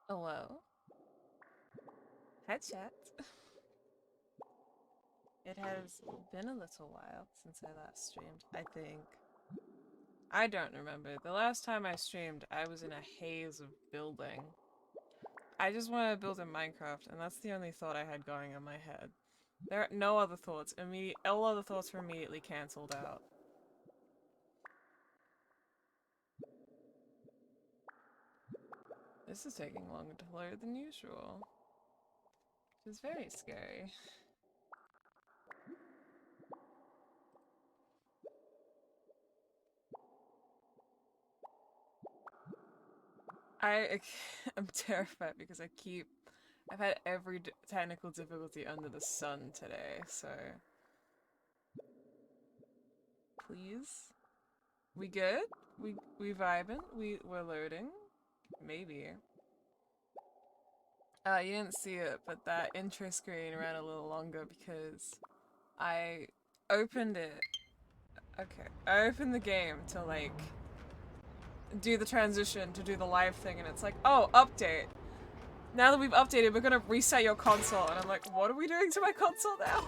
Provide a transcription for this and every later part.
Hello. Hi, chat. It has been a little while since I last streamed, I think. I don't remember. The last time I streamed, I was in a haze of building. I just wanted to build in Minecraft, and that's the only thought I had going in my head. There are no other thoughts. All other thoughts were immediately cancelled out. This is taking longer to load than usual, which is very scary. I am terrified because I've had every technical difficulty under the sun today, so please. We good? We vibing? We're loading? Maybe. You didn't see it, but that intro screen ran a little longer because I opened it. Okay. I opened the game to like do the transition to do the live thing, and it's like, oh, update. Now that we've updated, we're gonna reset your console, and I'm like, what are we doing to my console now?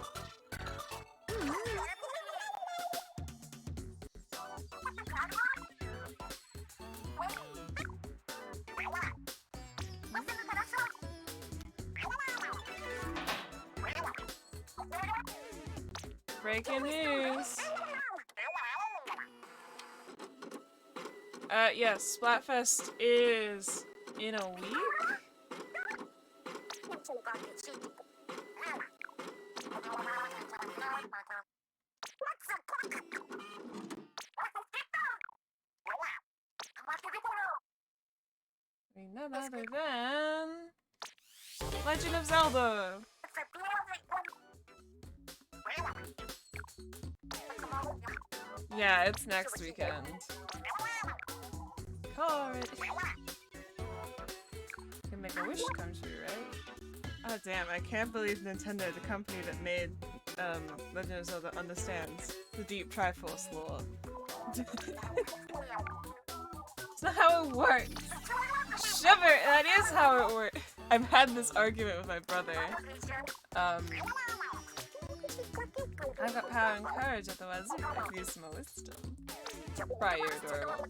Breaking news! Yes, Splatfest is in a week? I mean, none other than Legend of Zelda! Yeah, it's next weekend. Card! Can make a wish come true, right? Oh damn, I can't believe Nintendo, the company that made Legend of Zelda, understands the deep Triforce lore. That's not how it works! Shiver! That is how it works! I've had this argument with my brother. I've got power and courage, otherwise I could use some more wisdom. Right, you're adorable.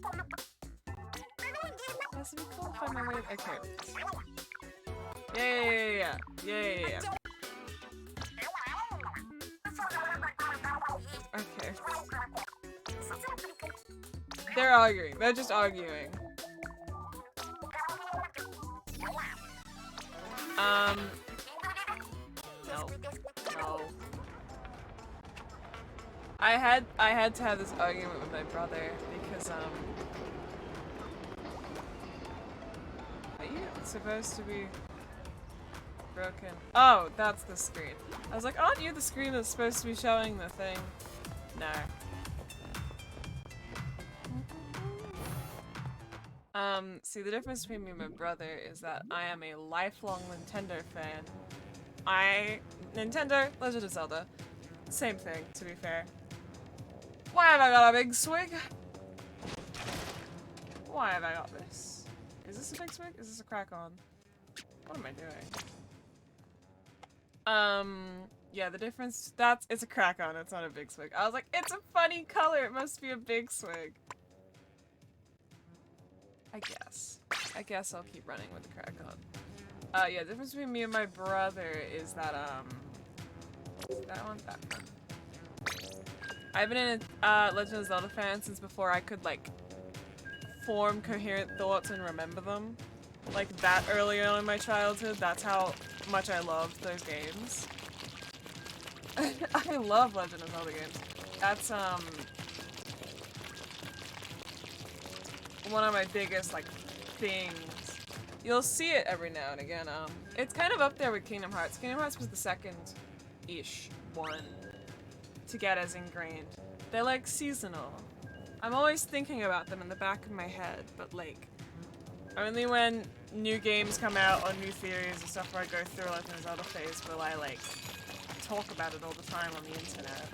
That's be cool if I'm away. Okay. Yeah. Okay. They're arguing. They're just arguing. No. No. I had to have this argument with my brother because are you supposed to be broken? Oh, that's the screen. I was like, aren't you the screen that's supposed to be showing the thing? No. See, the difference between me and my brother is that I am a lifelong Nintendo fan. Nintendo, Legend of Zelda. Same thing, to be fair. Why have I got a big swig? Why have I got this? Is this a big swig? Is this a crack on? What am I doing? Yeah, the difference, it's a crack on, it's not a big swig. I was like, it's a funny color, it must be a big swig. I guess I'll keep running with the crack on. Yeah, the difference between me and my brother is that, that one. I've been a Legend of Zelda fan since before I could, like, form coherent thoughts and remember them. Like, that early on in my childhood, that's how much I loved those games. I love Legend of Zelda games. That's, one of my biggest, like, things. You'll see it every now and again. It's kind of up there with Kingdom Hearts. Kingdom Hearts was the second-ish one to get as ingrained. They're, like, seasonal. I'm always thinking about them in the back of my head, but, like, only when new games come out or new theories and stuff where I go through like a Zelda phase will I, like, talk about it all the time on the internet.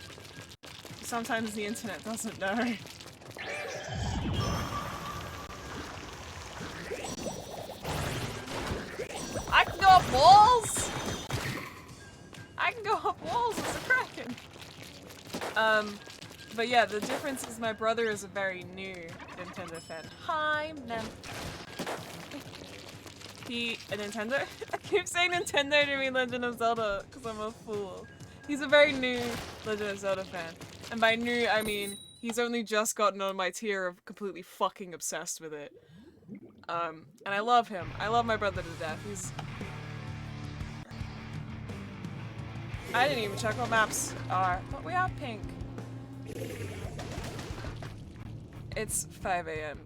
Sometimes the internet doesn't know. walls? I can go up walls as a Kraken. But yeah, the difference is my brother is a very new Nintendo fan. Hi, ma'am. A Nintendo? I keep saying Nintendo to mean Legend of Zelda, because I'm a fool. He's a very new Legend of Zelda fan. And by new, I mean, he's only just gotten on my tier of completely fucking obsessed with it. And I love him. I love my brother to death. I didn't even check what maps are, but we have pink. It's 5 AM.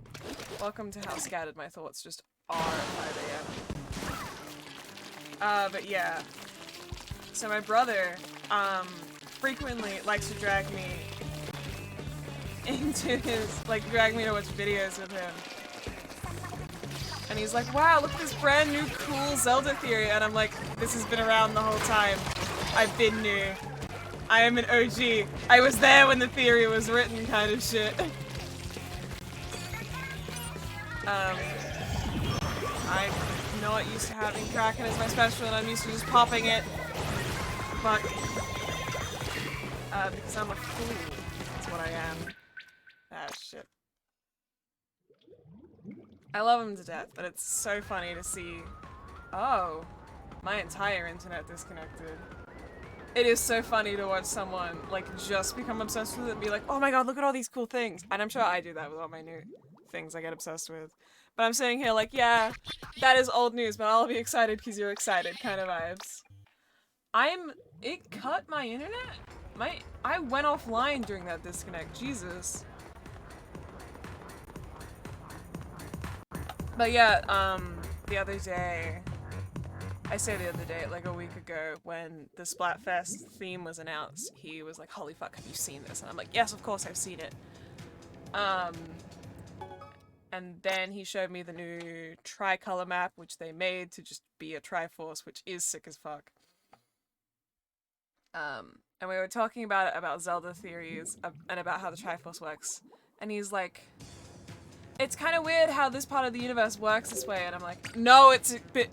Welcome to how scattered my thoughts just are at 5 AM. But yeah. So my brother, frequently likes to drag me into drag me to watch videos with him. And he's like, wow, look at this brand new cool Zelda theory. And I'm like, this has been around the whole time. I've been new. I am an OG. I was there when the theory was written kind of shit. I'm not used to having Kraken as my special and I'm used to just popping it. But, because I'm a fool. That's what I am. Ah, shit. I love him to death, but it's so funny to see. Oh, my entire internet disconnected. It is so funny to watch someone just become obsessed with it and be like, oh my god, look at all these cool things. And I'm sure I do that with all my new things I get obsessed with. But I'm sitting here like, yeah, that is old news, but I'll be excited because you're excited kind of vibes. It cut my internet? I went offline during that disconnect, Jesus. But yeah, the other day, I say the other day, like a week ago, when the Splatfest theme was announced, he was like, holy fuck, have you seen this? And I'm like, yes, of course I've seen it. And then he showed me the new tricolor map, which they made to just be a Triforce, which is sick as fuck. And we were talking about Zelda theories, and about how the Triforce works. And he's like, it's kind of weird how this part of the universe works this way. And I'm like, no, it's a bit...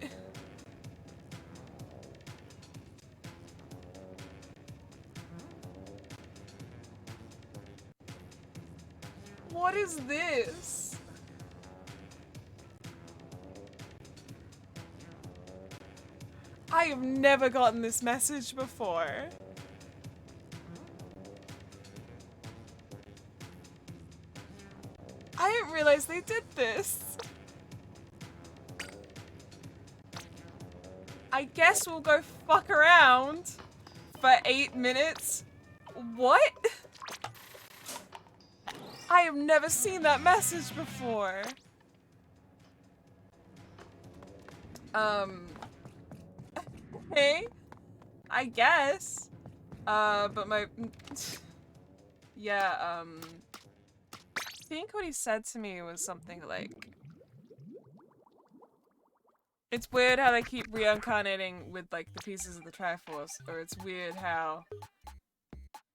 What is this? I have never gotten this message before. I didn't realize they did this. I guess we'll go fuck around for 8 minutes. What? I have never seen that message before. Hey, I guess. But my... yeah, I think what he said to me was something like... It's weird how they keep reincarnating with, the pieces of the Triforce, or it's weird how...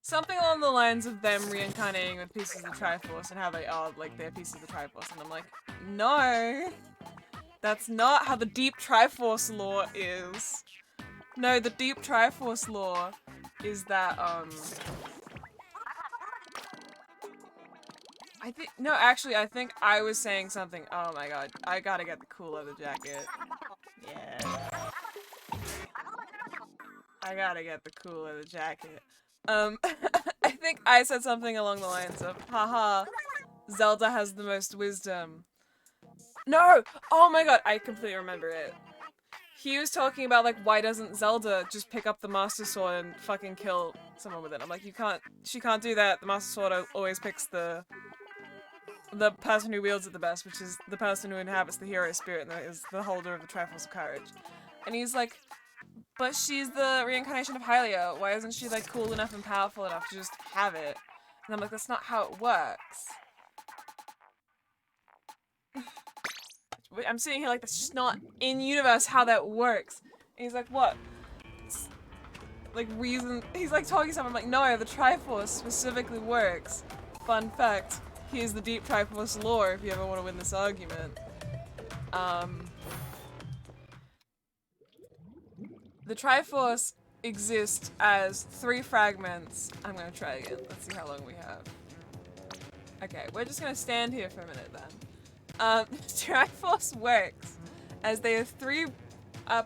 Something along the lines of them reincarnating with pieces of the Triforce and how they are, they're pieces of the Triforce, and I'm like, no! That's not how the deep Triforce lore is. No, the deep Triforce lore is that, I think I was saying something. Oh my god, I gotta get the cool leather jacket. Yeah. I gotta get the cool leather jacket. I think I said something along the lines of, haha, Zelda has the most wisdom. No! Oh my god, I completely remember it. He was talking about, why doesn't Zelda just pick up the Master Sword and fucking kill someone with it? I'm like, she can't do that. The Master Sword always picks the person who wields it the best, which is the person who inhabits the hero spirit and is the holder of the Triforce of Courage. And he's like, but she's the reincarnation of Hylia. Why isn't she, cool enough and powerful enough to just have it? And I'm like, that's not how it works. I'm sitting here that's just not in universe how that works. And he's like, what? Reason. He's talking something. I'm like, no, the Triforce specifically works. Fun fact. Here's the deep Triforce lore if you ever want to win this argument. the Triforce exists as 3 fragments. I'm gonna try again. Let's see how long we have. Okay, we're just gonna stand here for a minute then. Triforce works as they have 3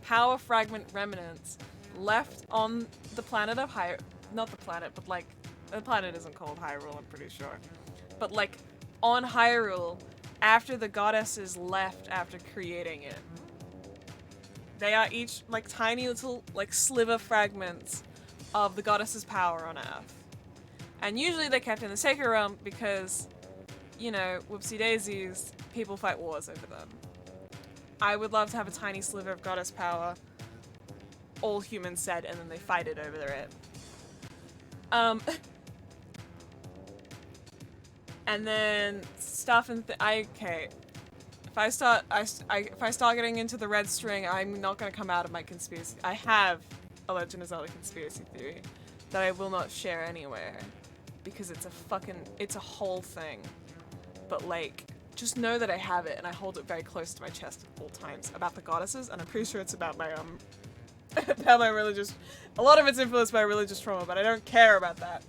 power fragment remnants left on the planet of Hyrule. Not the planet, but like, the planet isn't called Hyrule, I'm pretty sure. But like, on Hyrule, after the goddesses left after creating it. They are each like tiny little like sliver fragments of the goddess's power on Earth. And usually they're kept in the Sacred Realm because, you know, whoopsie daisies, people fight wars over them. I would love to have a tiny sliver of goddess power, all humans dead, and then they fight it over it. And then stuff and okay. If I start getting into the red string, I'm not gonna come out of my conspiracy. I have a Legend of Zelda conspiracy theory that I will not share anywhere because it's a whole thing. But like, just know that I have it and I hold it very close to my chest at all times about the goddesses, and I'm pretty sure it's about my about my religious. A lot of it's influenced by religious trauma, but I don't care about that.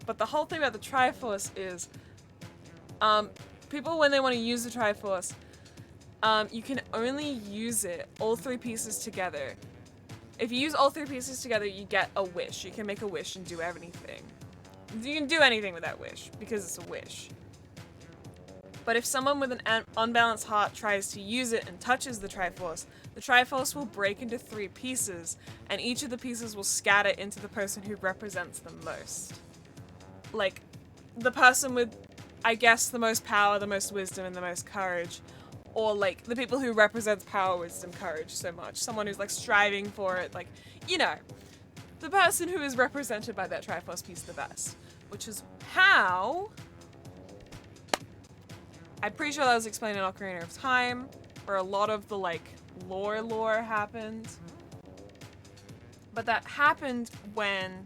But the whole thing about the Triforce is, people when they want to use the Triforce, you can only use it, all 3 pieces together. If you use all 3 pieces together, you get a wish. You can make a wish and do everything. You can do anything with that wish, because it's a wish. But if someone with an unbalanced heart tries to use it and touches the Triforce will break into 3 pieces, and each of the pieces will scatter into the person who represents them most. Like, the person with, I guess, the most power, the most wisdom, and the most courage. Or, like, the people who represent power, wisdom, courage so much. Someone who's, like, striving for it, like, you know. The person who is represented by that Triforce piece the best. Which is how... I'm pretty sure that was explained in Ocarina of Time, where a lot of the, like, lore happened. But that happened when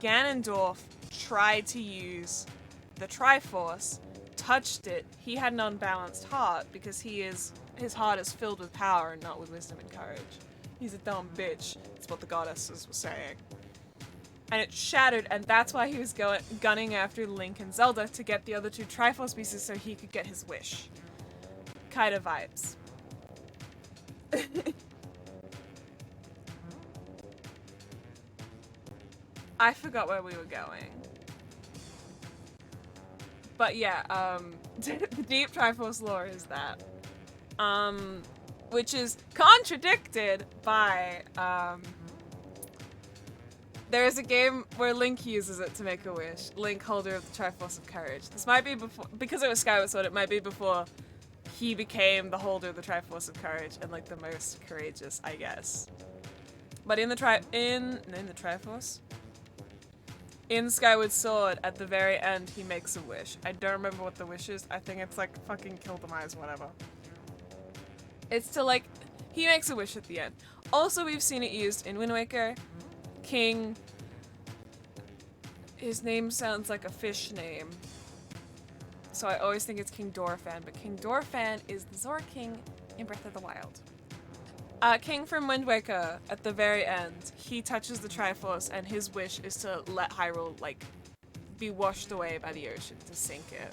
Ganondorf tried to use the Triforce, touched it. He had an unbalanced heart because his heart is filled with power and not with wisdom and courage. He's a dumb bitch. That's what the goddesses were saying. And it shattered, and that's why he was gunning after Link and Zelda to get the other 2 Triforce pieces so he could get his wish. Kind of vibes. I forgot where we were going. But yeah, the deep Triforce lore is that. Which is contradicted by, there is a game where Link uses it to make a wish. Link, holder of the Triforce of Courage. This might be before, because it was Skyward Sword, it might be before he became the holder of the Triforce of Courage and like the most courageous, I guess. But in the Triforce? In Skyward Sword, at the very end, he makes a wish. I don't remember what the wish is. I think it's like fucking kill them eyes, whatever. It's to like, he makes a wish at the end. Also, we've seen it used in Wind Waker. King, his name sounds like a fish name. So I always think it's King Dorephan, but King Dorephan is the Zora King in Breath of the Wild. King from Wind Waker, at the very end, he touches the Triforce and his wish is to let Hyrule, like, be washed away by the ocean, to sink it.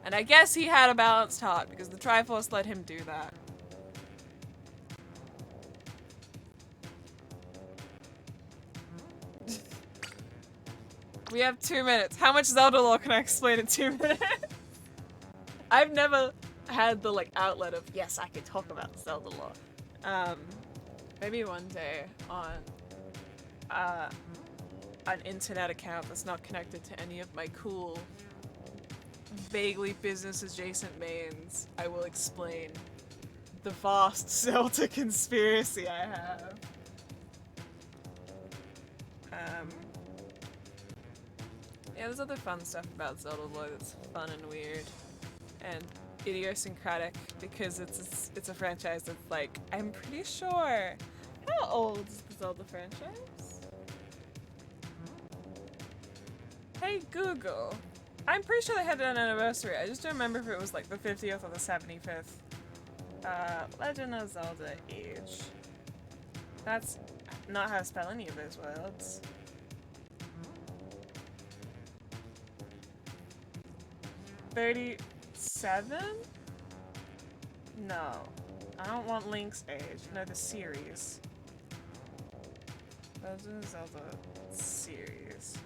And I guess he had a balanced heart because the Triforce let him do that. We have 2 minutes. How much Zelda lore can I explain in 2 minutes? I've never had the like outlet of, yes, I can talk about Zelda lore. Maybe one day on an internet account that's not connected to any of my cool, vaguely business adjacent mains, I will explain the vast Zelda conspiracy I have. Yeah, there's other fun stuff about Zelda lore that's fun and weird and idiosyncratic because it's a franchise that's like, I'm pretty sure. How old is the Zelda franchise? Hey Google. I'm pretty sure they had an anniversary. I just don't remember if it was like the 50th or the 75th. Legend of Zelda age. That's not how to spell any of those words. $37? No. I don't want Link's age. No, the series. Legend of Zelda series.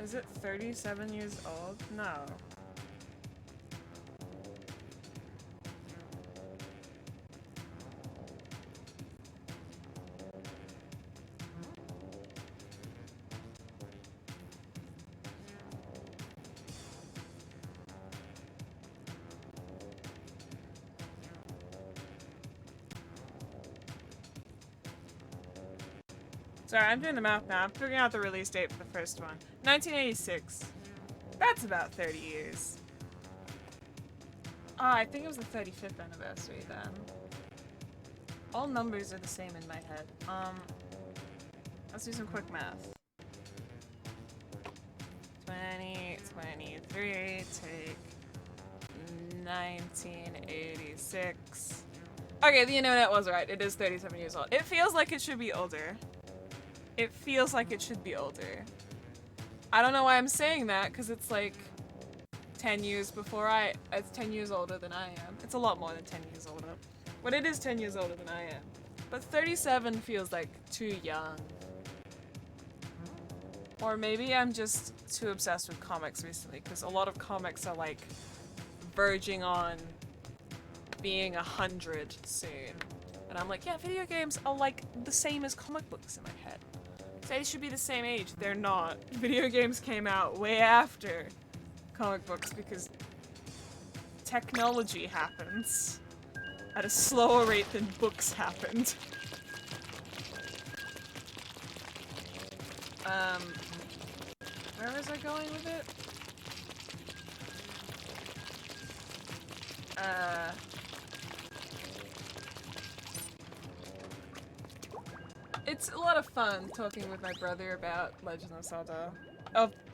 Is it 37 years old? No. Sorry, I'm doing the math now. I'm figuring out the release date for the first one. 1986. That's about 30 years. Oh, I think it was the 35th anniversary then. All numbers are the same in my head. Let's do some quick math. 2023, take 1986. Okay, the internet was right. It is 37 years old. It feels like it should be older. It feels like it should be older. I don't know why I'm saying that, because it's like 10 years before it's 10 years older than I am. It's a lot more than 10 years older. But it is 10 years older than I am. But 37 feels like too young. Or maybe I'm just too obsessed with comics recently, because a lot of comics are like verging on being 100 soon. And I'm like, yeah, video games are like the same as comic books in my head. They should be the same age. They're not. Video games came out way after comic books because technology happens at a slower rate than books happened. Where was I going with it? It's a lot of fun talking with my brother about Legend of Zelda.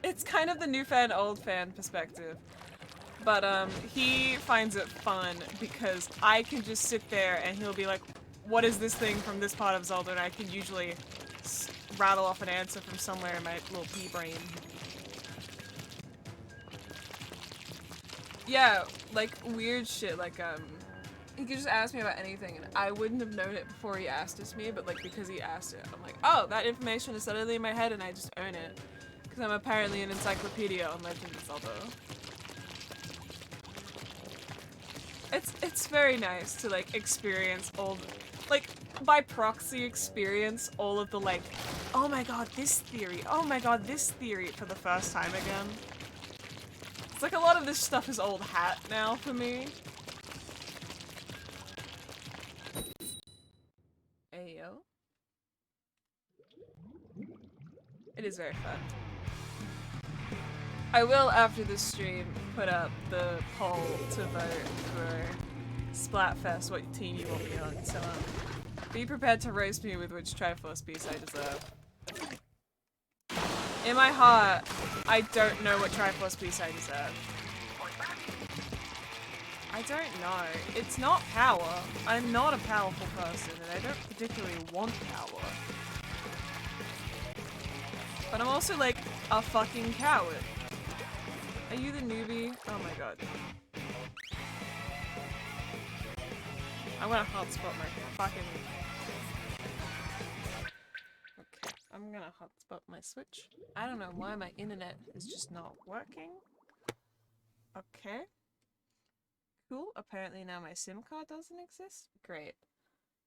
It's kind of the new fan, old fan perspective. But he finds it fun because I can just sit there and he'll be like, what is this thing from this part of Zelda? And I can usually rattle off an answer from somewhere in my little pea brain. Yeah, like weird shit, like he could just ask me about anything and I wouldn't have known it before he asked it to me, but like because he asked it, I'm like, oh, that information is suddenly in my head and I just own it. Because I'm apparently an encyclopedia on Legend of Zelda. It's very nice to like experience all the, like by proxy experience all of the like, oh my god, this theory, oh my god, this theory for the first time again. It's like a lot of this stuff is old hat now for me. Ayo. It is very fun. I will, after this stream, put up the poll to vote for Splatfest, what team you want me on, so be prepared to roast me with which Triforce piece I deserve. In my heart, I don't know what Triforce piece I deserve. I don't know. It's not power. I'm not a powerful person, and I don't particularly want power. But I'm also like a fucking coward. Are you the newbie? Oh my god. I'm gonna hotspot my fucking... Okay, I'm gonna hotspot my Switch. I don't know why my internet is just not working. Okay. Cool, apparently now my SIM card doesn't exist. Great.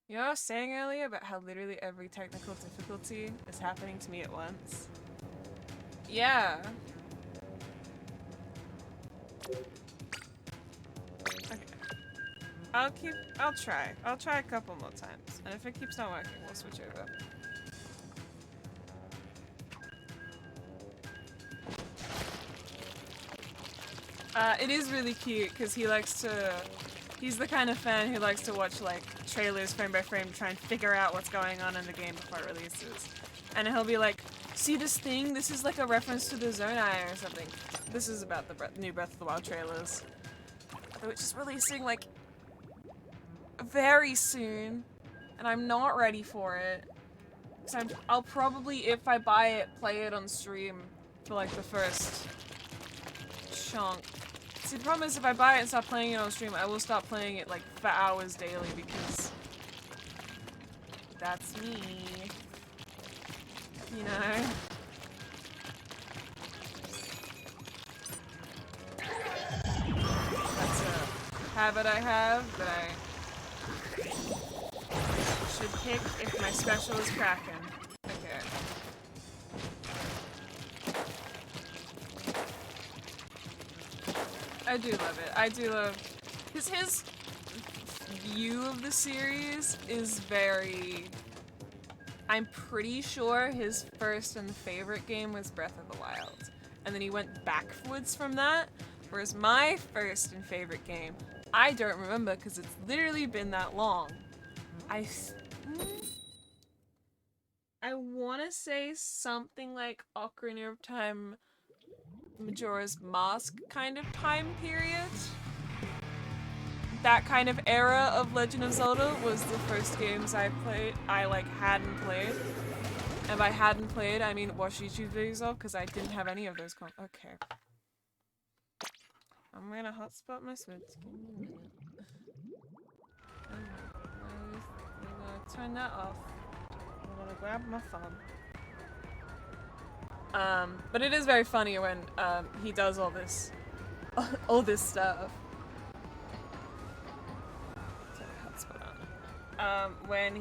You know what I was saying earlier about how literally every technical difficulty is happening to me at once? Yeah. Okay. I'll try. I'll try a couple more times. And if it keeps not working, we'll switch over. It is really cute because he likes to, he's the kind of fan who likes to watch like trailers frame by frame to try and figure out what's going on in the game before it releases. And he'll be like, see this thing? This is like a reference to the Zonai or something. This is about the new Breath of the Wild trailers. Which is releasing like very soon, and I'm not ready for it. So I'll probably, if I buy it, play it on stream for like the first chunk. See, the problem is if I buy it and start playing it on stream, I will start playing it like for hours daily because that's me. You know? That's a habit I have that I should pick if my special is cracking. Okay. I do love it. I do love... Because his view of the series is very... I'm pretty sure his first and favorite game was Breath of the Wild. And then he went backwards from that. Whereas my first and favorite game, I don't remember because it's literally been that long. I want to say something like Ocarina of Time, Majora's Mask kind of time period. That kind of era of Legend of Zelda was the first games I played, hadn't played. And by hadn't played, I mean watched YouTube videos of, because I didn't have any of those okay. I'm gonna hotspot my Switch. I'm gonna turn that off. I'm gonna grab my phone. But it is very funny when he does all this stuff. When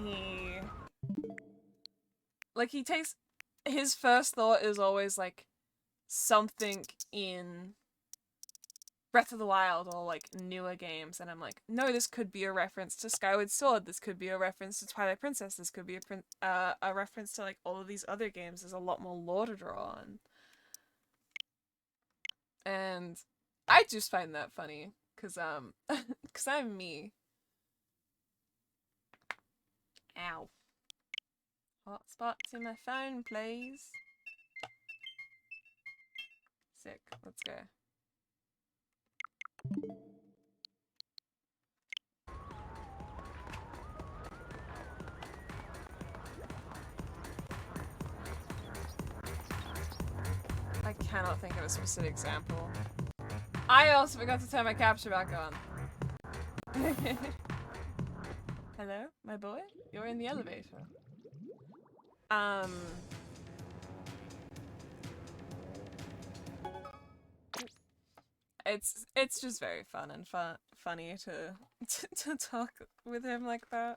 he takes his first thought is always like something in Breath of the Wild or like newer games, and I'm like, no, this could be a reference to Skyward Sword, this could be a reference to Twilight Princess, this could be a reference to like all of these other games. There's a lot more lore to draw on, and I just find that funny because I'm me. Ow. Hotspot to my phone, please. Sick. Let's go. I cannot think of a specific example. I also forgot to turn my capture back on. Hello, my boy? You're in the elevator. It's just very fun and funny to talk with him like that.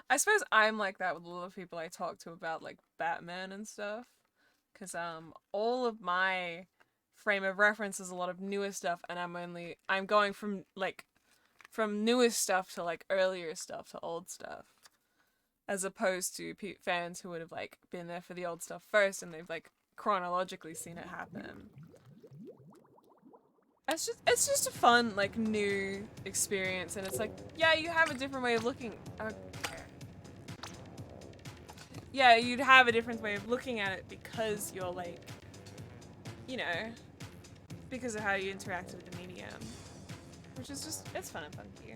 I suppose I'm like that with a lot of people I talk to about like Batman and stuff, because all of my frame of reference is a lot of newer stuff, and I'm going from newest stuff to like earlier stuff to old stuff, as opposed to fans who would have like been there for the old stuff first and they've like chronologically seen it happen. It's just a fun like new experience, and it's like, yeah, you have a different way of looking. Okay. Yeah, you'd have a different way of looking at it because you're like, you know, because of how you interact with the medium, which is just, it's fun and funky.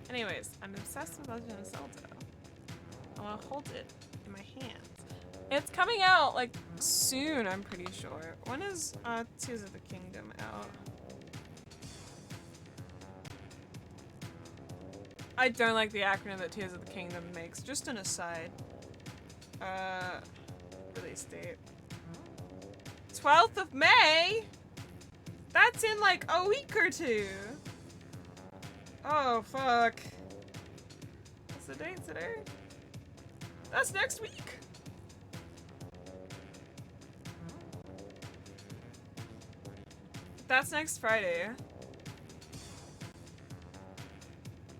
Anyways, I'm obsessed with Legend of Zelda. I want to hold it in my hand. It's coming out like soon, I'm pretty sure. When is Tears of the Kingdom out? I don't like the acronym that Tears of the Kingdom makes. Just an aside. Release date. 12th of May? That's in like a week or two. Oh, fuck. What's the date today? That's next week. That's next Friday.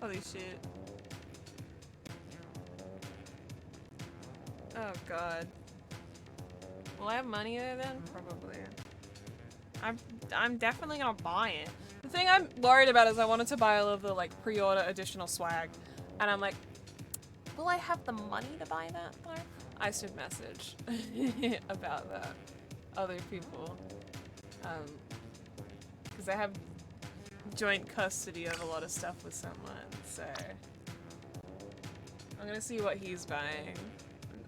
Holy shit. Oh god. Will I have money there then? Probably. I'm definitely gonna buy it. The thing I'm worried about is I wanted to buy all of the like pre-order additional swag, and I'm like, will I have the money to buy that though? I should message about that. Other people. Because I have joint custody of a lot of stuff with someone, so I'm gonna see what he's buying.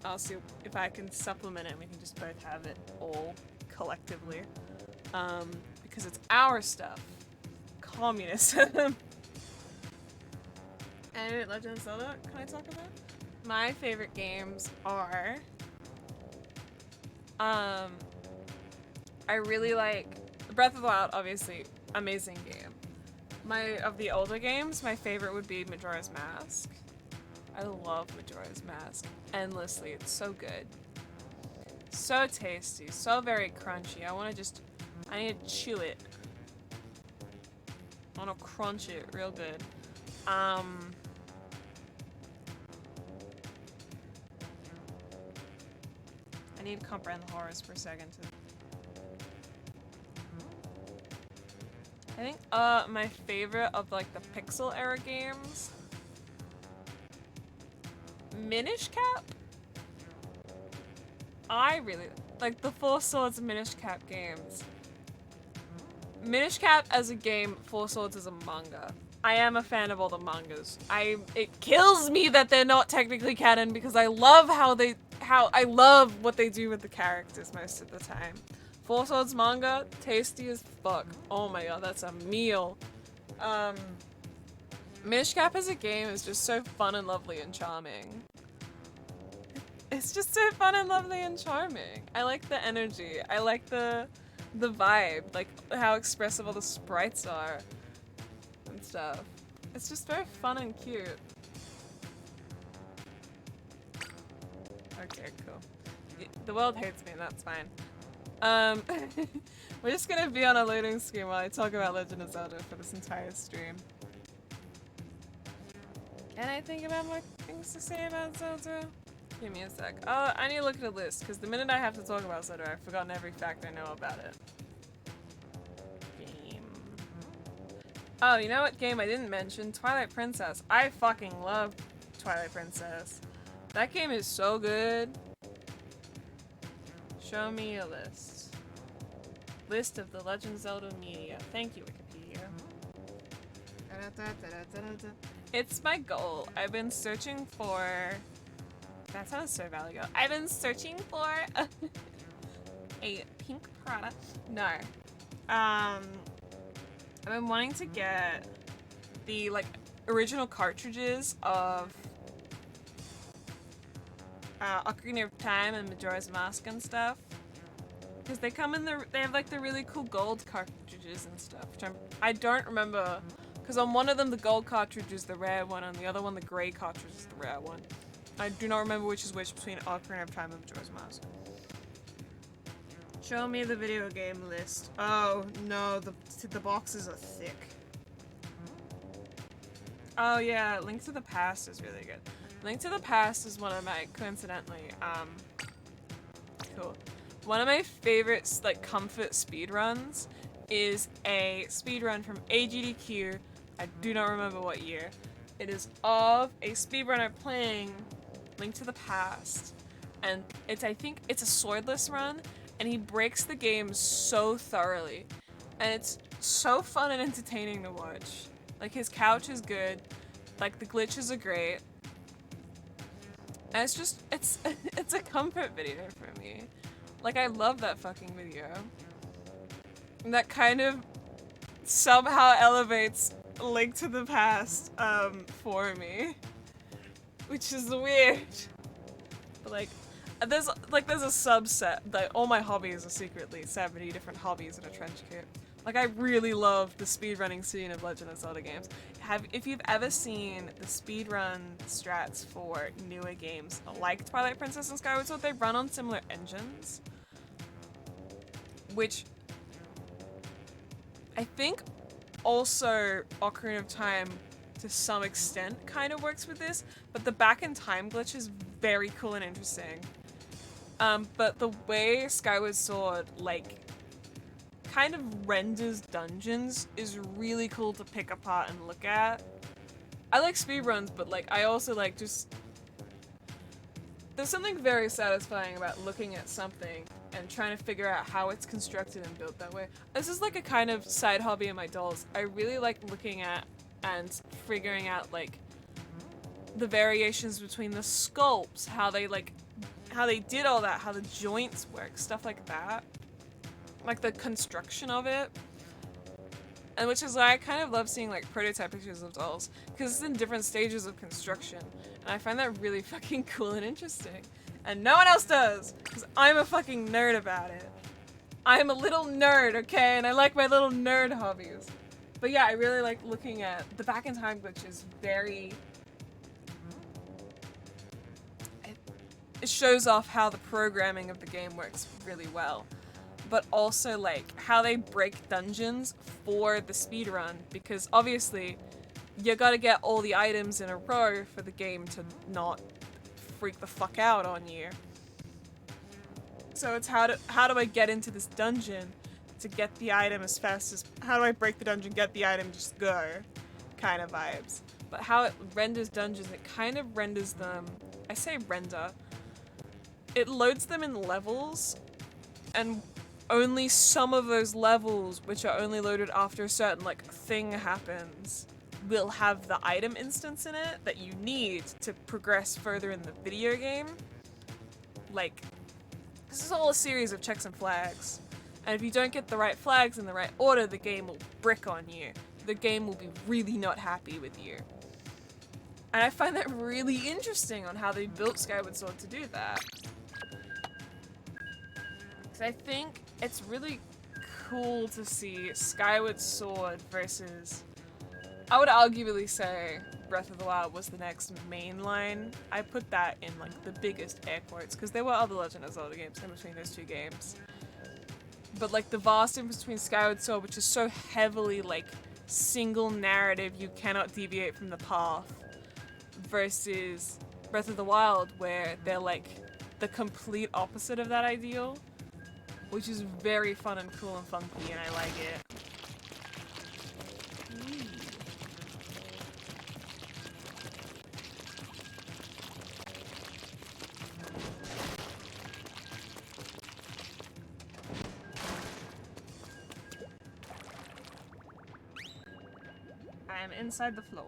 I'll see if I can supplement it and we can just both have it all collectively. Because it's our stuff. Communism. And Legend of Zelda, can I talk about? My favorite games are I really like Breath of the Wild, obviously, amazing game. Of the older games, my favorite would be Majora's Mask. I love Majora's Mask endlessly. It's so good. So tasty, so very crunchy. I need to chew it. I want to crunch it real good. I need to comprehend the horrors for a second. I think my favorite of like the pixel era games, Minish Cap. I really like the Four Swords Minish Cap games. Minish Cap as a game, Four Swords as a manga. I am a fan of all the mangas. It kills me that they're not technically canon because I love I love what they do with the characters most of the time. Four Swords manga, tasty as fuck. Oh my god, that's a meal. Minish Cap as a game is just so fun and lovely and charming. It's just so fun and lovely and charming. I like the energy. I like the vibe, like how expressive all the sprites are and stuff. It's just very fun and cute. Okay, cool. The world hates me, and that's fine. We're just gonna be on a loading screen while I talk about Legend of Zelda for this entire stream. And I think about more things to say about Zelda. Give me a sec. Oh, I need to look at a list, because the minute I have to talk about Zelda, I've forgotten every fact I know about it. Game. Oh, you know what game I didn't mention? Twilight Princess. I fucking love Twilight Princess. That game is so good. Show me a list. List of the Legend of Zelda media. Thank you, Wikipedia. It's my goal. I've been searching for... That sounds so Valley Girl. I've been searching for a pink product. No. I've been wanting to get the like original cartridges of Ocarina of Time and Majora's Mask and stuff, because they come in they have like the really cool gold cartridges and stuff, which I don't remember, because on one of them the gold cartridge is the rare one, on the other one the gray cartridge is the rare one. I do not remember which is which between Ocarina of Time and Majora's Mask. Show me the video game list. Oh no, the boxes are thick. Oh yeah, Link to the Past is really good. Link to the Past is one of my, coincidentally, cool. One of my favorite, like, comfort speedruns is a speedrun from AGDQ. I do not remember what year. It is of a speedrunner playing Link to the Past. And I think it's a swordless run, and he breaks the game so thoroughly. And it's so fun and entertaining to watch. Like, his couch is good. Like, the glitches are great. And it's just, it's a comfort video for me. Like, I love that fucking video. And that kind of somehow elevates Link to the Past, for me. Which is weird. But like, there's a subset, that all my hobbies are secretly 70 different hobbies in a trench coat. Like, I really love the speedrunning scene of Legend of Zelda games. If you've ever seen the speedrun strats for newer games like Twilight Princess and Skyward Sword, they run on similar engines. Which I think also Ocarina of Time to some extent kind of works with this, but the back in time glitch is very cool and interesting. But the way Skyward Sword, like, kind of renders dungeons is really cool to pick apart and look at. I like speedruns, but like I also like just There's something very satisfying about looking at something and trying to figure out how it's constructed and built that way. This is like a kind of side hobby of my dolls. I really like looking at and figuring out like the variations between the sculpts, how they did all that, how the joints work, stuff like that. Like the construction of it. And which is why I kind of love seeing like prototype pictures of dolls, because it's in different stages of construction. And I find that really fucking cool and interesting. And no one else does, because I'm a fucking nerd about it. I'm a little nerd, okay? And I like my little nerd hobbies. But yeah, I really like looking at the back in time, which is very... It shows off how the programming of the game works really well. But also like how they break dungeons for the speedrun, because obviously you gotta get all the items in a row for the game to not freak the fuck out on you. So it's how do I get into this dungeon to get the item as fast as, how do I break the dungeon, get the item, just go kind of vibes. But how it renders dungeons, it kind of renders them, I say render, it loads them in levels, and only some of those levels, which are only loaded after a certain like thing happens, will have the item instance in it that you need to progress further in the video game. Like, this is all a series of checks and flags. And if you don't get the right flags in the right order, the game will brick on you. The game will be really not happy with you. And I find that really interesting on how they built Skyward Sword to do that. Because I think it's really cool to see Skyward Sword versus... I would arguably say Breath of the Wild was the next mainline. I put that in like the biggest air quotes because there were other Legend of Zelda games in between those two games. But like the vast difference between Skyward Sword, which is so heavily like single narrative, you cannot deviate from the path, versus Breath of the Wild, where they're like the complete opposite of that ideal, which is very fun and cool and funky, and I like it. I am inside the floor.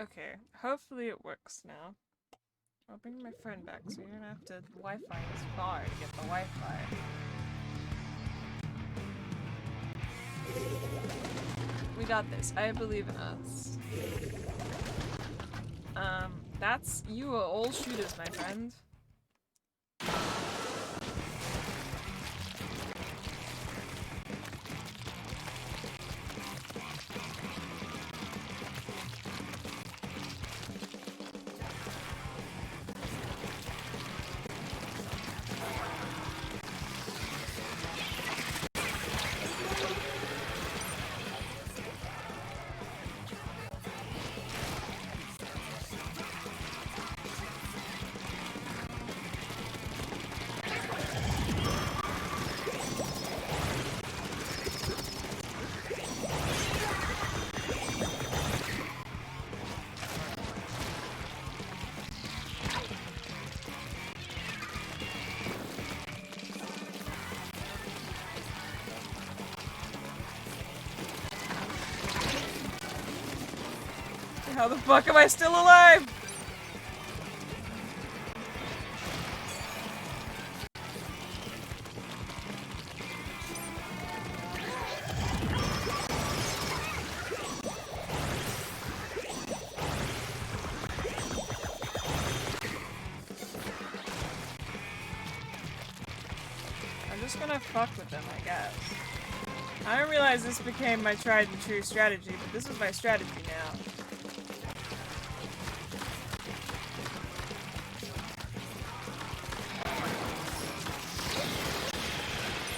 Okay, hopefully it works now. I'll bring my phone back so you're gonna have to Wi-Fi this far to get the Wi-Fi. We got this. I believe in us. You are all shooters, my friend. How the fuck am I still alive? I'm just gonna fuck with them, I guess. I don't realize this became my tried and true strategy, but this is my strategy now.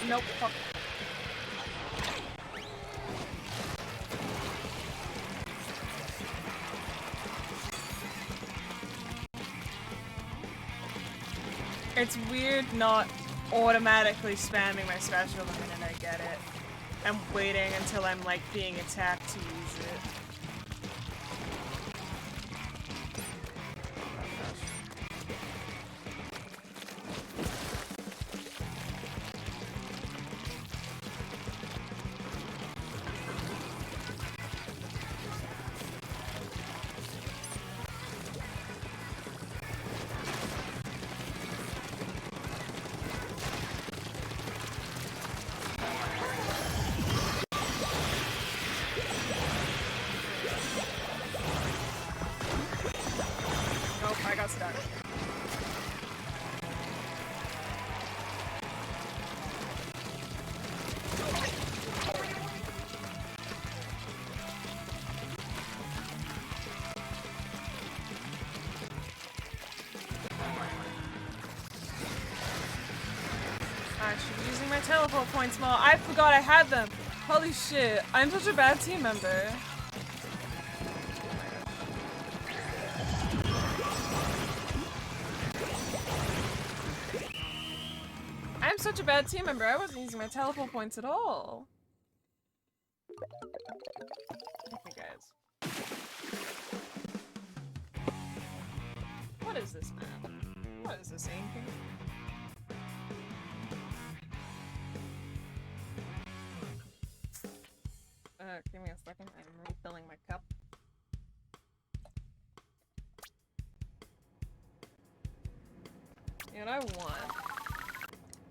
Nope. Fuck. It's weird not automatically spamming my special the minute I get it. I'm waiting until I'm like being attacked to use it. I got stuck. I should be using my teleport points more. I forgot I had them. Holy shit. I'm such a bad team member. I'm such a bad team member. I wasn't using my teleport points at all. Okay, guys. What is this map? What is this inking? Give me a second. I'm refilling my cup. You know what I want?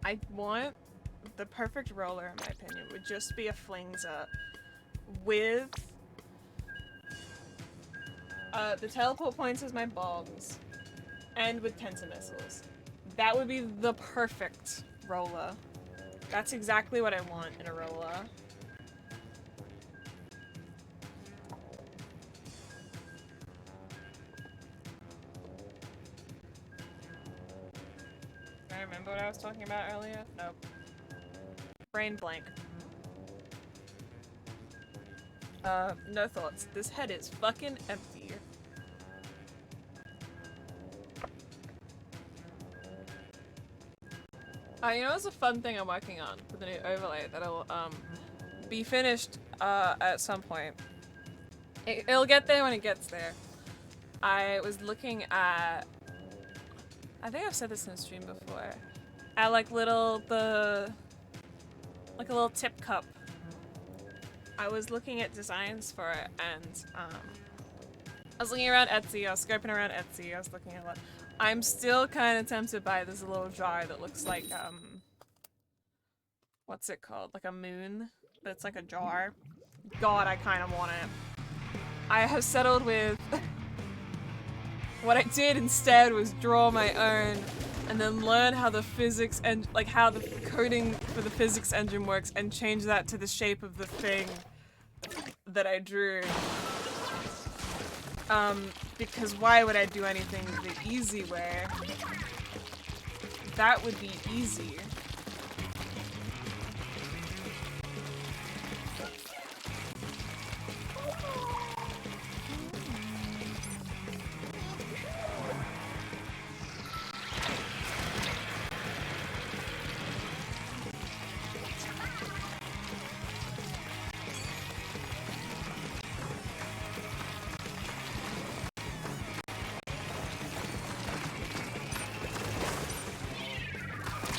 I want the perfect roller, in my opinion, would just be a flings up with the teleport points as my bombs and with tensor missiles. That would be the perfect roller. That's exactly what I want in a roller. I remember what I was talking about earlier? Nope. Brain blank. No thoughts. This head is fucking empty. You know, it's a fun thing I'm working on for the new overlay that'll, be finished, at some point. It'll get there when it gets there. I was looking at... I think I've said this in a stream before. At like like a little tip cup. I was looking at designs for it and I was looking around Etsy, I was scoping around Etsy, I was looking at what I'm still kind of tempted by this little jar that looks like what's it called? Like a moon, but it's like a jar. God, I kind of want it. I have settled with what I did instead was draw my own and then learn how the physics and like how the coding for the physics engine works and change that to the shape of the thing that I drew. Because why would I do anything the easy way? That would be easy.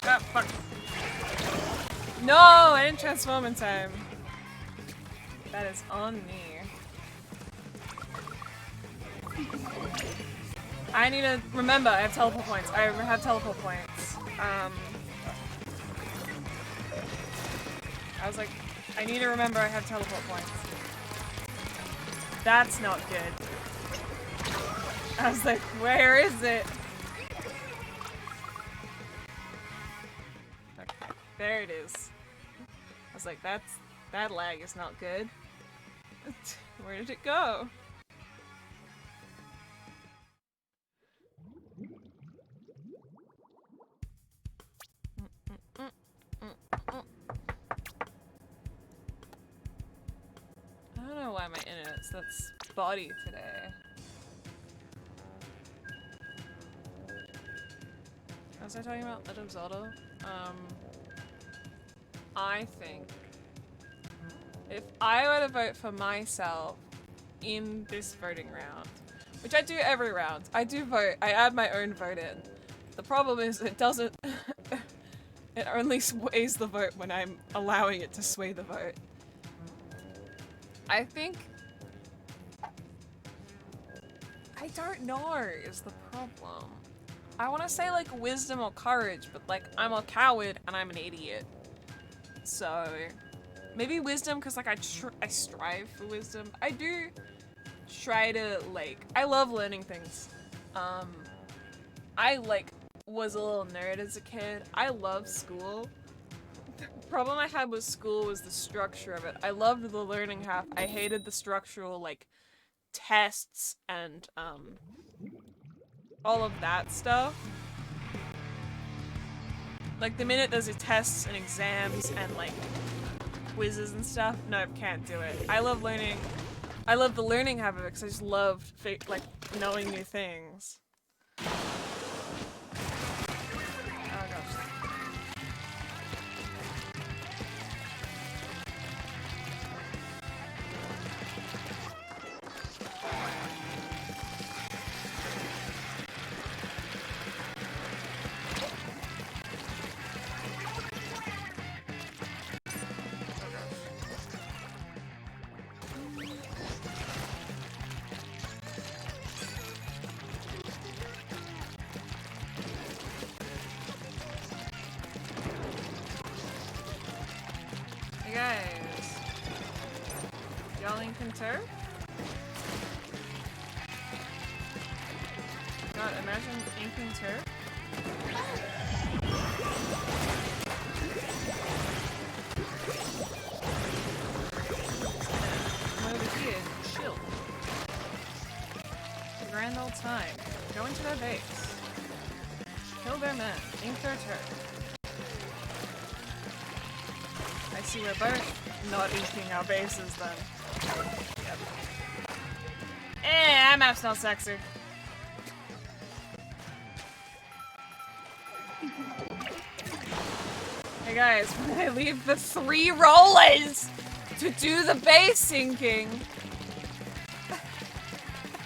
Ah, fuck. No, I didn't transform in time. That is on me. I need to remember, I have teleport points. I have teleport points. I was like, I need to remember I have teleport points. That's not good. I was like, where is it? Okay, there it is. I was like, that lag is not good. Where did it go? find my internet, so that's body today. What was I talking about? Legend of Zelda? I think if I were to vote for myself in this voting round, which I do every round, I do vote, I add my own vote in. The problem is it doesn't, it only sways the vote when I'm allowing it to sway the vote. I think, I don't know is the problem. I want to say like wisdom or courage, but like I'm a coward and I'm an idiot. So maybe wisdom, because like I strive for wisdom. I do try to like, I love learning things. I like was a little nerd as a kid. I love school. The problem I had with school was the structure of it. I loved the learning half. I hated the structural like tests and all of that stuff. Like the minute there's tests and exams and like quizzes and stuff, no, can't do it. I love learning. I love the learning half of it because I just love like knowing new things. Oh gosh. Guys, y'all in concur? God, imagine inking turf. Come over here and chill. A grand old time. Go into their base. Kill their men. Ink their turf. I see we're both not inking our bases then. Yep. That map's not sexy. Hey guys, when I leave the 3 rollers to do the base inking,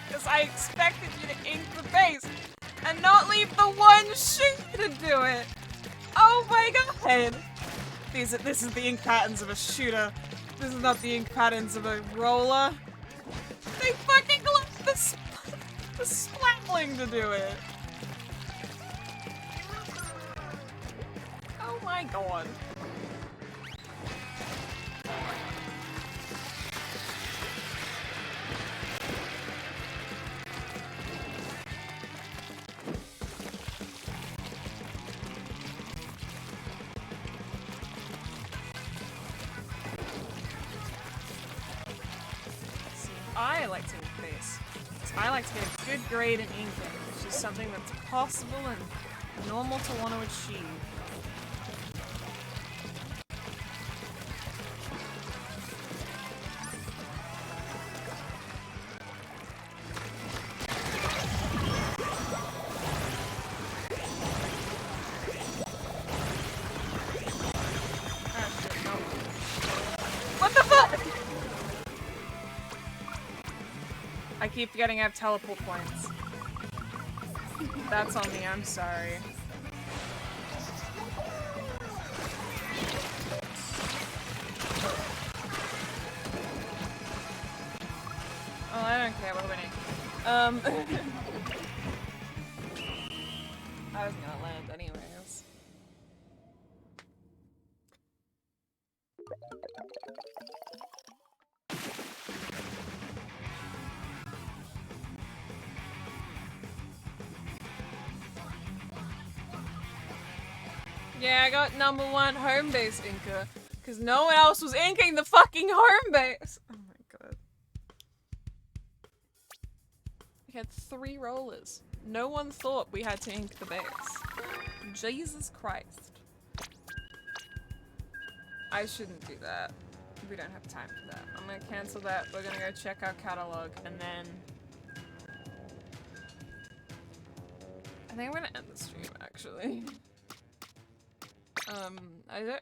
because I expected you to ink the base and not leave the 1 sheet to do it. Oh my god. This is the ink patterns of a shooter. This is not the ink patterns of a roller. They fucking love the splatling to do it. Oh my god. I like to ink base. I like to get a good grade in inking, which is something that's possible and normal to want to achieve. I keep forgetting I have teleport points. That's on me, I'm sorry. Oh, I don't care, we're winning. I was gonna land anyways. Yeah, I got #1 home base inker, because no one else was inking the fucking home base! Oh my god. We had 3 rollers. No one thought we had to ink the base. Jesus Christ. I shouldn't do that. We don't have time for that. I'm gonna cancel that. We're gonna go check our catalog and then I think I'm gonna end the stream actually.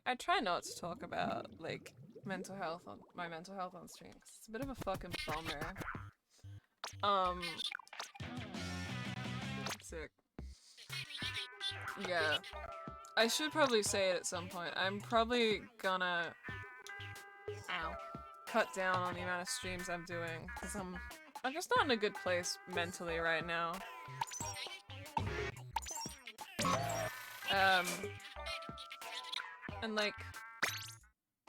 I try not to talk about like mental health on my mental health on stream 'cause it's a bit of a fucking bummer. Sick. Yeah. I should probably say it at some point. I'm probably gonna cut down on the amount of streams I'm doing because I'm just not in a good place mentally right now. And like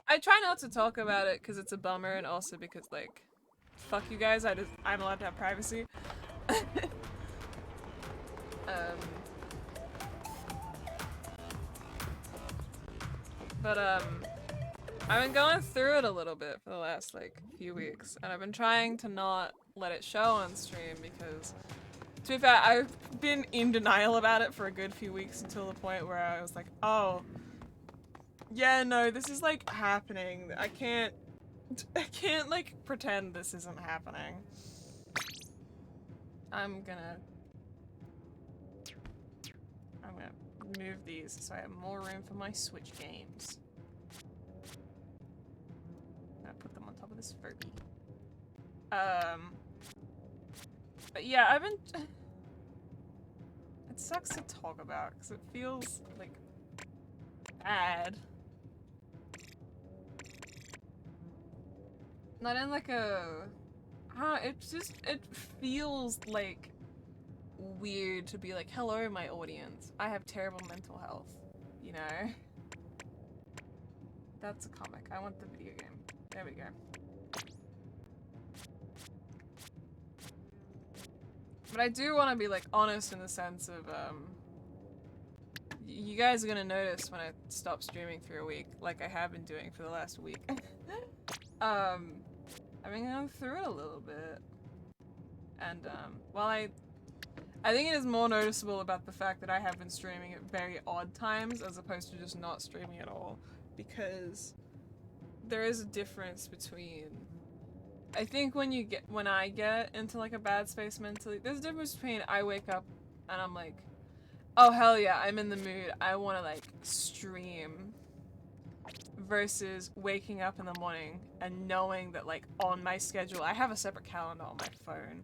I try not to talk about it because it's a bummer and also because like fuck you guys, I'm allowed to have privacy. But I've been going through it a little bit for the last like few weeks and I've been trying to not let it show on stream because to be fair, I've been in denial about it for a good few weeks until the point where I was like, oh yeah, no, this is like happening. I can't like pretend this isn't happening. I'm gonna move these so I have more room for my Switch games. I'm gonna put them on top of this Furby. But yeah, I've been... It sucks to talk about because it feels like bad. Not in like a... it feels like weird to be like, hello my audience, I have terrible mental health, you know? That's a comic. I want the video game. There we go. But I do want to be like honest in the sense of you guys are gonna notice when I stop streaming for a week, like I have been doing for the last week. I've been going through it a little bit. And while I think it is more noticeable about the fact that I have been streaming at very odd times as opposed to just not streaming at all, because there is a difference between, I think when I get into like a bad space mentally, there's a difference between I wake up and I'm like, oh hell yeah, I'm in the mood, I want to like stream, versus waking up in the morning and knowing that like on my schedule, I have a separate calendar on my phone,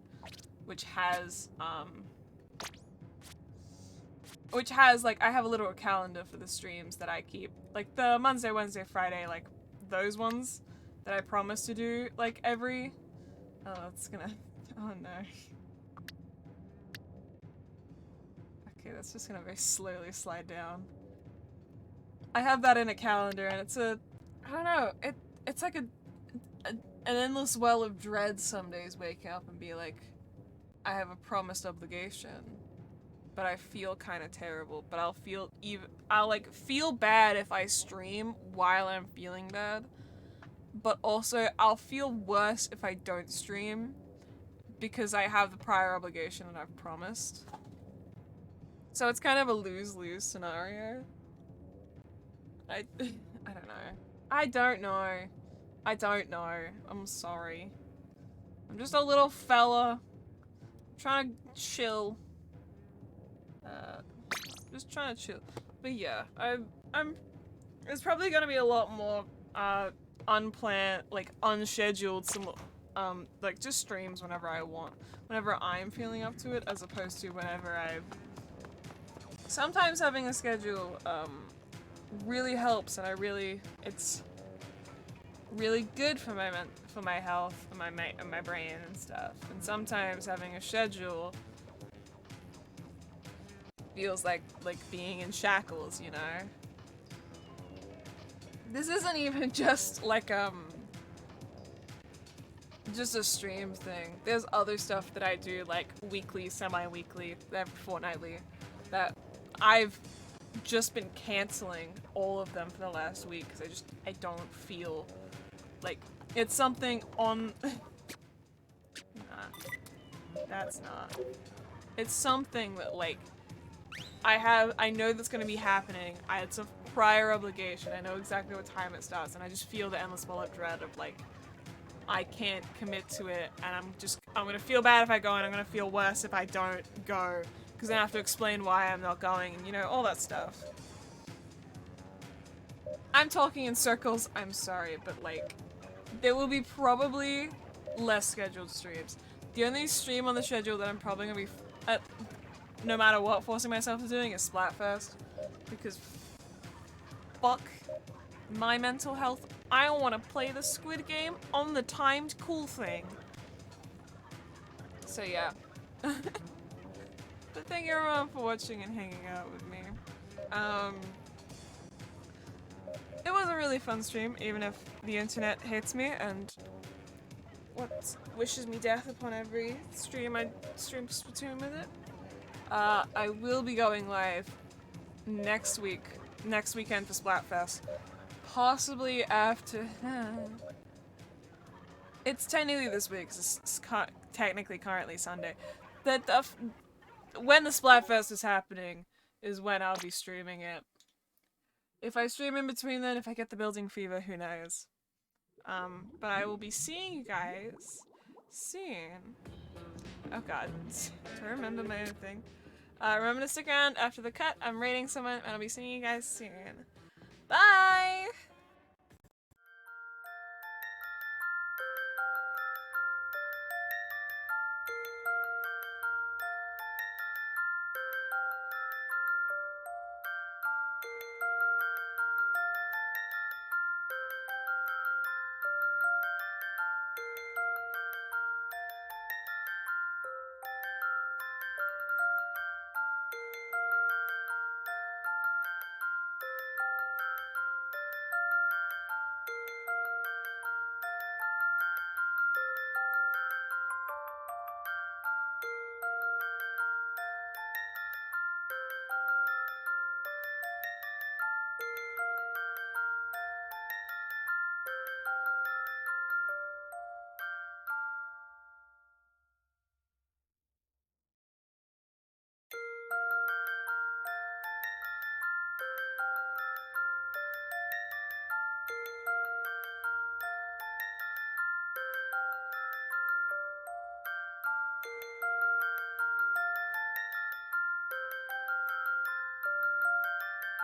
which has like, I have a little calendar for the streams that I keep. Like the Monday, Wednesday, Friday, like those ones that I promise to do like every... Oh, it's gonna... Oh no. Okay, that's just gonna very slowly slide down. I have that in a calendar and it's a... I don't know, it's like an endless well of dread some days waking up and be like, I have a promised obligation. But I feel kind of terrible. But I'll like feel bad if I stream while I'm feeling bad. But also I'll feel worse if I don't stream because I have the prior obligation and I've promised. So it's kind of a lose-lose scenario. I don't know. I don't know. I'm sorry. I'm just a little fella trying to chill. Just trying to chill. But yeah, there's probably gonna be a lot more, unplanned, like, unscheduled, like, just streams whenever I want. Whenever I'm feeling up to it, as opposed to whenever sometimes having a schedule, really helps, and it's really good for my health, and my brain and stuff. And sometimes having a schedule feels like being in shackles, you know? This isn't even just like, just a stream thing. There's other stuff that I do, like weekly, semi-weekly, fortnightly, that I've just been canceling all of them for the last week because I don't feel like it's something on... Nah, that's not. It's something that, like, I know that's gonna be happening. It's a prior obligation. I know exactly what time it starts, and I just feel the endless wall of dread of like, I can't commit to it, and I'm gonna feel bad if I go, and I'm gonna feel worse if I don't go, because then I have to explain why I'm not going, and you know, all that stuff. I'm talking in circles, I'm sorry, but like, there will be probably less scheduled streams. The only stream on the schedule that I'm probably gonna be, no matter what, forcing myself to doing is Splatfest, because fuck my mental health. I don't want to play the Squid Game on the timed cool thing. So yeah. But thank you everyone for watching and hanging out with me. It was a really fun stream, even if the internet hates me and wishes me death upon every stream I stream Splatoon with it. I will be going live next weekend for Splatfest. Possibly after... It's technically this week, because it's technically currently Sunday. When the Splatfest is happening is when I'll be streaming it. If I stream in between then, if I get the building fever, who knows. But I will be seeing you guys soon. Oh god, do I remember my own thing? Remember to stick around after the cut. I'm rating someone and I'll be seeing you guys soon. Bye!